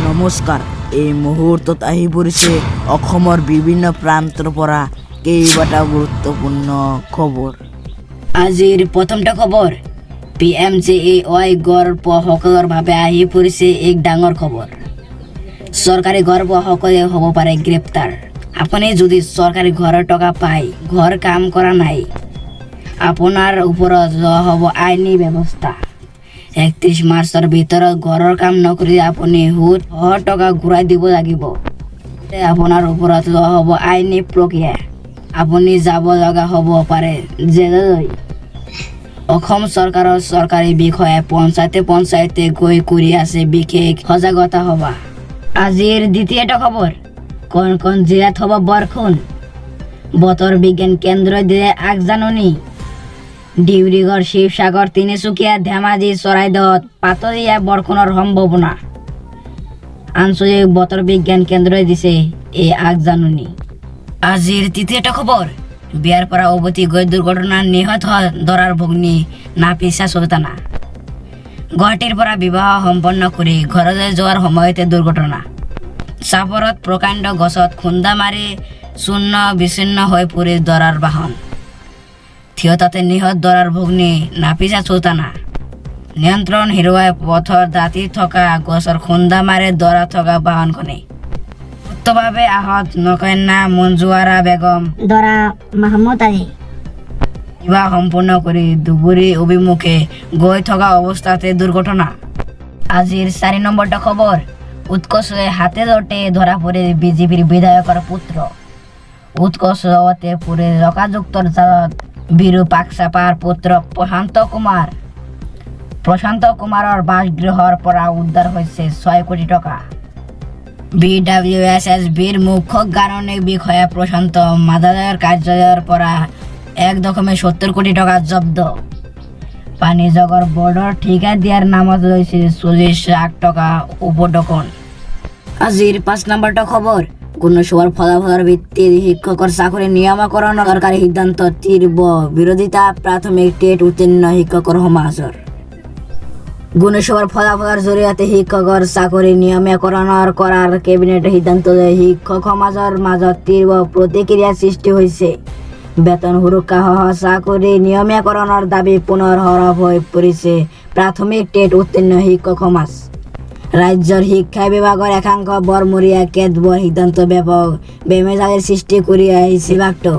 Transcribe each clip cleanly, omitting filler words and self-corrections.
নমস্কাৰ। এই মুহূৰ্তত আহি পৰিছে অসমৰ বিভিন্ন প্ৰান্তৰ পৰা কেইবাটা গুৰুত্বপূৰ্ণ খবৰ। আজিৰ প্ৰথমটা খবৰ, PMJAY গৰ্ভসকলৰ বাবে আহি পৰিছে এক ডাঙৰ খবৰ। চৰকাৰী গৰ্ভসকলে হ'ব পাৰে গ্ৰেপ্তাৰ। আপুনি যদি চৰকাৰী ঘৰৰ টকা পায়, ঘৰ কাম কৰা নাই, আপোনাৰ ওপৰত লোৱা হ'ব আইনী ব্যৱস্থা। 31 মাৰ্চৰ ভিতৰত ঘৰৰ কাম নকৰি আপুনি সুদ টকা ঘূৰাই দিব লাগিব। আপোনাৰ ওপৰত লোৱা হ'ব আইনী প্ৰক্ৰিয়া। আপুনি যাব লগা হ'ব পাৰে জেললৈ। অসম চৰকাৰৰ চৰকাৰী বিষয়াই পঞ্চায়তে গৈ কৰি আছে বিশেষ সজাগতা সভা। আজিৰ দ্বিতীয়টা খবৰ, কোন জিলাত হ'ব বৰষুণ? বতৰ বিজ্ঞান কেন্দ্ৰই দিলে আগজাননী। ডিব্ৰুগড়, শিৱসাগৰ, তিনিচুকীয়া, ধেমাজি, চৰাইদেউত পাতলীয়া বৰষুণৰ সম্ভাৱনা। আঞ্চলিক বতৰ বিজ্ঞান কেন্দ্ৰই দিছে এই আগজাননী। আজিৰ তৃতীয়টা খবৰ, বিয়াৰ পৰা উভতি গৈ দুৰ্ঘটনাত নিহত হ'ল দৰাৰ ভগ্নী নাফিছা চুলতানা। গুৱাহাটীৰ পৰা বিবাহ সম্পন্ন কৰি ঘৰলৈ যোৱাৰ সময়তে দুৰ্ঘটনা। চাপৰত প্ৰকাণ্ড গছত খুন্দা মাৰি চূৰ্ণ বিচ্ছিন্ন হৈ পৰি দৰাৰ বাহন। থিয়তাতে নিহত দৰাৰ ভগ্নী নাফিছা চুলতানা। নিয়ন্ত্ৰণ হেৰুৱাই পথৰ দাঁতি থকা গছৰ খুন্দা মাৰে দৰা থকা বাহনখনে। গুৰুতৰভাৱে আহত নকন্যা মঞ্জুৱাৰা বেগম, দৰা মাহমুদ আলী। বিবাহ সম্পূৰ্ণ কৰি ধুবুৰী অভিমুখে গৈ থকা অৱস্থাতে দুৰ্ঘটনা। আজিৰ 4 নম্বৰটা খবৰ, উৎকৰ্ষে হাতে লওঁতে ধৰা পৰে বিজেপিৰ বিধায়কৰ পুত্ৰ। উৎকৰ্ষ লগতে পৰে লোকাযুক্তৰ জালত বিৰুপাকচাপাৰ পুত্ৰ প্ৰশান্ত কুমাৰৰ বাসগৃহৰ পৰা উদ্ধাৰ হৈছে 6 কোটি টকা। BWSSBৰ মুখ্য গাণনিক বিষয়া প্ৰশান্ত মাদালয়ৰ কাৰ্যালয়ৰ পৰা 1.70 কোটি টকা জব্দ। পানীজগৰ বৰ্ডৰ ঠিকা দিয়াৰ নামত লৈছিল 40 লাখ টকা উপঢৌকন। আজিৰ 5 নম্বৰটা খবৰ, গুণোৎসৱৰ ফলাফলৰ ভিত্তিত শিক্ষকৰ চাকৰি নিয়মীকৰণৰ চৰকাৰী সিদ্ধান্ত তীব্ৰ বিৰোধিতা প্ৰাথমিক টেট উত্তীৰ্ণ শিক্ষকৰ সমাজৰ। গুণোৎসৱৰ ফলাফলৰ জৰিয়তে শিক্ষকৰ চাকৰি নিয়মীকৰণ কৰাৰ কেবিনেটৰ সিদ্ধান্তলৈ শিক্ষক সমাজৰ মাজত তীব্ৰ প্ৰতিক্ৰিয়াৰ সৃষ্টি হৈছে। বেতন সুৰক্ষা সহ চাকৰি নিয়মীকৰণৰ দাবী পুনৰ সৰব হৈ পৰিছে প্ৰাথমিক টেট উত্তীৰ্ণ শিক্ষক সমাজ। ৰাজ্যৰ শিক্ষা বিভাগৰ একাংশ বৰমূৰীয়া কেতবোৰ সিদ্ধান্ত ব্যাপক বেমেজালিৰ সৃষ্টি কৰি আহিছে। বিভাগটো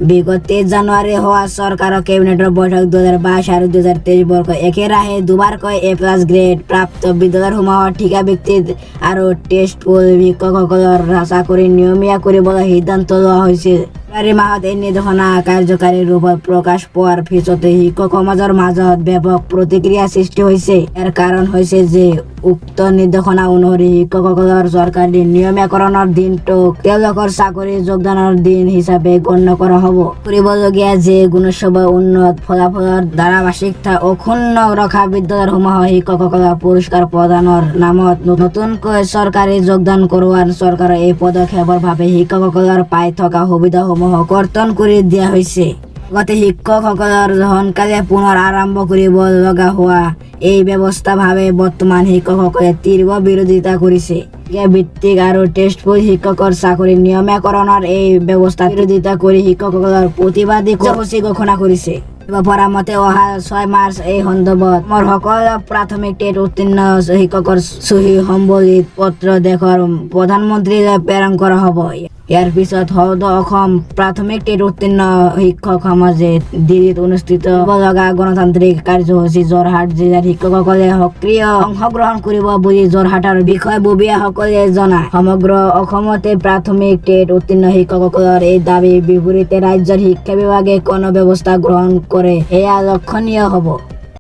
বিগত 23 জানুৱাৰী হোৱা চৰকাৰৰ কেবিনেটৰ বৈঠক 2022 আৰু 2023 বৰ্ষ একেৰাহে দুবাৰকৈ A+ গ্ৰেড প্ৰাপ্ত বিদ্যালয়সমূহৰ ঠিকা ভিত্তিত আৰু টেষ্টফুল শিক্ষকসকলৰ চাকৰি নিয়মীয়া কৰিবলৈ সিদ্ধান্ত লোৱা হৈছিল। ফেব্ৰুৱাৰী মাহত এই নিৰ্দেশনা কাৰ্যকাৰী ৰূপত প্ৰকাশ পোৱাৰ পিছতে শিক্ষক সমাজৰ মাজত ব্যাপক প্ৰতিক্ৰিয়াৰ সৃষ্টি হৈছে। ইয়াৰ কাৰণ হৈছে যে উক্ত নিৰ্দেশনা অনুসৰি শিক্ষকসকলৰ চৰকাৰী নিয়মীকৰণৰ দিনটোক তেওঁলোকৰ চাকৰি যোগদানৰ দিন হিচাপে গণ্য কৰা হ'ব। কৰিবলগীয়া যে গুণোৎসৱৰ উন্নত ফলাফলৰ ধাৰাবাহিকতা অক্ষুণ্ণ ৰখা বিদ্যালয়সমূহৰ শিক্ষকসকলক পুৰস্কাৰ প্ৰদানৰ নামত নতুনকৈ চৰকাৰী যোগদান কৰোৱাৰ চৰকাৰৰ এই পদক্ষেপৰ বাবে শিক্ষকসকলৰ পাই থকা সুবিধাসমূহ কৰ্তন কৰি দিয়া হৈছে। লগতে শিক্ষকসকলৰ সোনকালে পুনৰ আৰম্ভ কৰিব লগা হোৱা এই ব্যৱস্থাৰ বাবে বৰ্তমান শিক্ষকসকলে তীব্ৰ বিৰোধিতা কৰিছে। ভিত্তিক আৰু টেষ্টফুল শিক্ষকৰ চাকৰি নিয়মীকৰণৰ এই ব্যৱস্থা বিৰোধিতা কৰি শিক্ষকসকলৰ প্ৰতিবাদী কাৰ্যসূচী ঘোষণা কৰিছে। পৰামতে অহা 6 মাৰ্চ এই সন্দৰ্ভত সকলো প্ৰাথমিক টেট উত্তীৰ্ণ শিক্ষকৰ চহী সম্বলিত পত্ৰ দেশৰ প্ৰধানমন্ত্ৰীলৈ প্ৰেৰণ কৰা হ'ব। ইয়াৰ পিছত অসম প্ৰাথমিক টেট উত্তীৰ্ণ শিক্ষক সমাজে দিল্লীত অনুষ্ঠিত হ'ব লগা গণতান্ত্ৰিক কাৰ্যসূচী যোৰহাট জিলাৰ শিক্ষকসকলে সক্ৰিয় অংশগ্ৰহণ কৰিব বুলি যোৰহাটৰ বিষয়ববীয়াসকলে জনায়। সমগ্ৰ অসমতে প্ৰাথমিক টেট উত্তীৰ্ণ শিক্ষকসকলৰ এই দাবীৰ বিপৰীতে ৰাজ্যৰ শিক্ষা বিভাগে কোনো ব্যৱস্থা গ্ৰহণ কৰে এয়া লক্ষণীয় হ'ব।